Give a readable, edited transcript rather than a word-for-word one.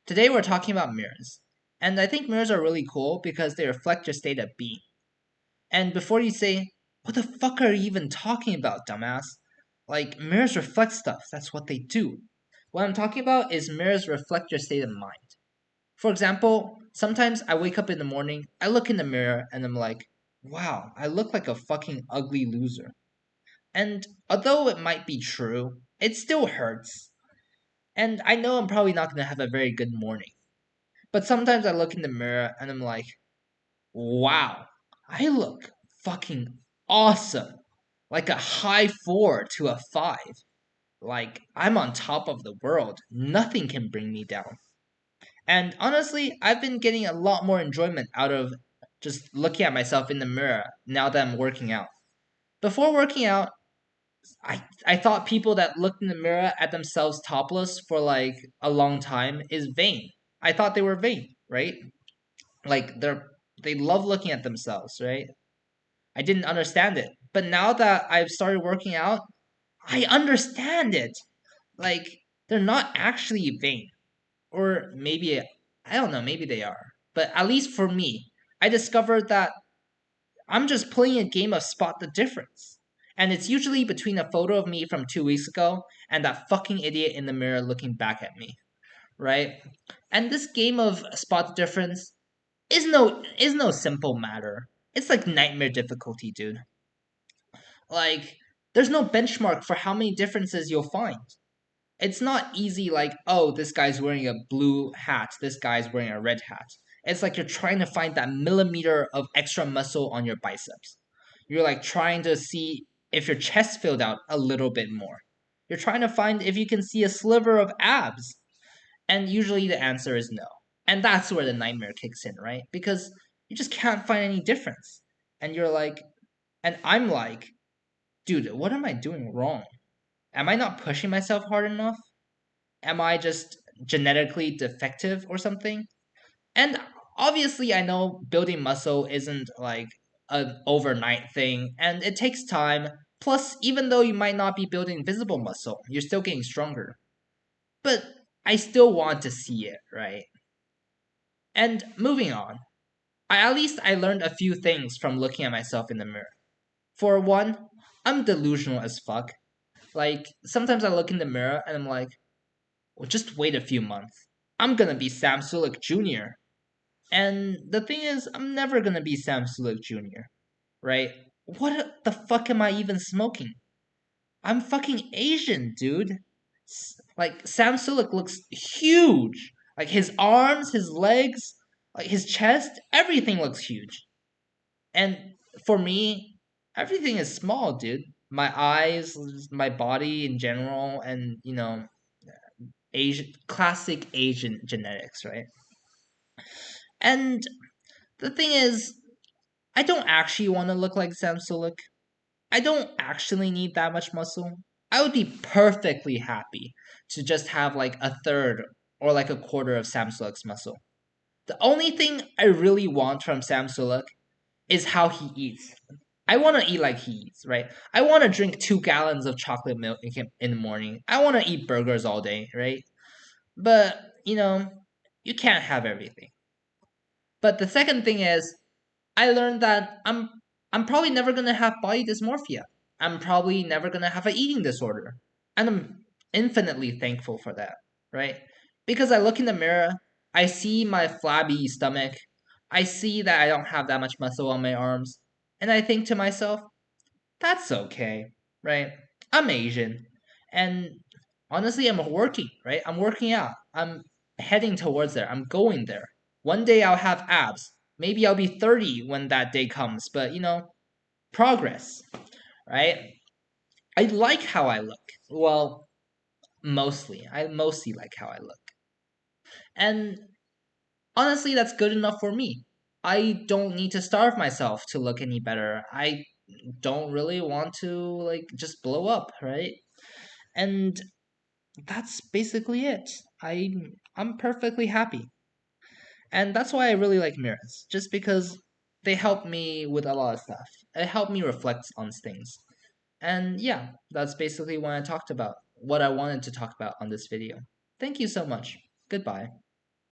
Today we're talking about mirrors. And I think mirrors are really cool because they reflect your state of being. And before you say, what the fuck are you even talking about, dumbass? Like, mirrors reflect stuff. That's what they do. What I'm talking about is mirrors reflect your state of mind. For example, sometimes I wake up in the morning, I look in the mirror, and I'm like, wow, I look like a fucking ugly loser. And although it might be true, it still hurts. And I know I'm probably not going to have a very good morning. But sometimes I look in the mirror and I'm like, wow, I look fucking awesome. Like a high four to a five. Like, I'm on top of the world. Nothing can bring me down. And honestly, I've been getting a lot more enjoyment out of just looking at myself in the mirror now that I'm working out. Before working out, I thought people that looked in the mirror at themselves topless for like a long time is vain. I thought they were vain, right? Like they love looking at themselves, right? I didn't understand it. But now that I've started working out, I understand it. Like they're not actually vain. Or maybe I don't know, maybe they are. But at least for me, I discovered that I'm just playing a game of spot the difference. And it's usually between a photo of me from 2 weeks ago and that fucking idiot in the mirror looking back at me, right? And this game of spot the difference is no simple matter. It's like nightmare difficulty, dude. Like there's no benchmark for how many differences you'll find. It's not easy like, oh, this guy's wearing a blue hat, this guy's wearing a red hat. It's like you're trying to find that millimeter of extra muscle on your biceps. You're like trying to see if your chest filled out a little bit more. You're trying to find if you can see a sliver of abs. And usually the answer is no. And that's where the nightmare kicks in, right? Because you just can't find any difference. And you're like, and I'm like, dude, what am I doing wrong? Am I not pushing myself hard enough? Am I just genetically defective or something? And obviously, I know building muscle isn't like an overnight thing, and it takes time. Plus, even though you might not be building visible muscle, you're still getting stronger. But I still want to see it, right? And moving on, at least I learned a few things from looking at myself in the mirror. For one, I'm delusional as fuck. Like, sometimes I look in the mirror and I'm like, well, just wait a few months. I'm gonna be Sam Sulek Jr. And the thing is, I'm never gonna be Sam Sulek Jr., right? What the fuck am I even smoking? I'm fucking Asian, dude. Like, Sam Sulek looks huge. Like, his arms, his legs, like, his chest, everything looks huge. And for me, everything is small, dude. My eyes, my body in general, and, Asian, classic Asian genetics, right? And the thing is, I don't actually want to look like Sam Sulek. I don't actually need that much muscle. I would be perfectly happy to just have like a third or like a quarter of Sam Sulek's muscle. The only thing I really want from Sam Sulek is how he eats. I want to eat like he eats, right? I want to drink 2 gallons of chocolate milk in the morning. I want to eat burgers all day, right? But, you can't have everything. But the second thing is, I learned that I'm probably never gonna have body dysmorphia. I'm probably never gonna have an eating disorder. And I'm infinitely thankful for that, right? Because I look in the mirror, I see my flabby stomach, I see that I don't have that much muscle on my arms, and I think to myself, that's okay, right? I'm Asian. And honestly, I'm working, right? I'm working out. I'm heading towards there. I'm going there. One day I'll have abs. Maybe I'll be 30 when that day comes, but progress, right? I like how I look. Well, mostly. I mostly like how I look. And honestly, that's good enough for me. I don't need to starve myself to look any better. I don't really want to like just blow up, right? And that's basically it. I'm perfectly happy. And that's why I really like mirrors, just because they help me with a lot of stuff. It helped me reflect on things. And yeah, that's basically what I talked about, what I wanted to talk about on this video. Thank you so much. Goodbye.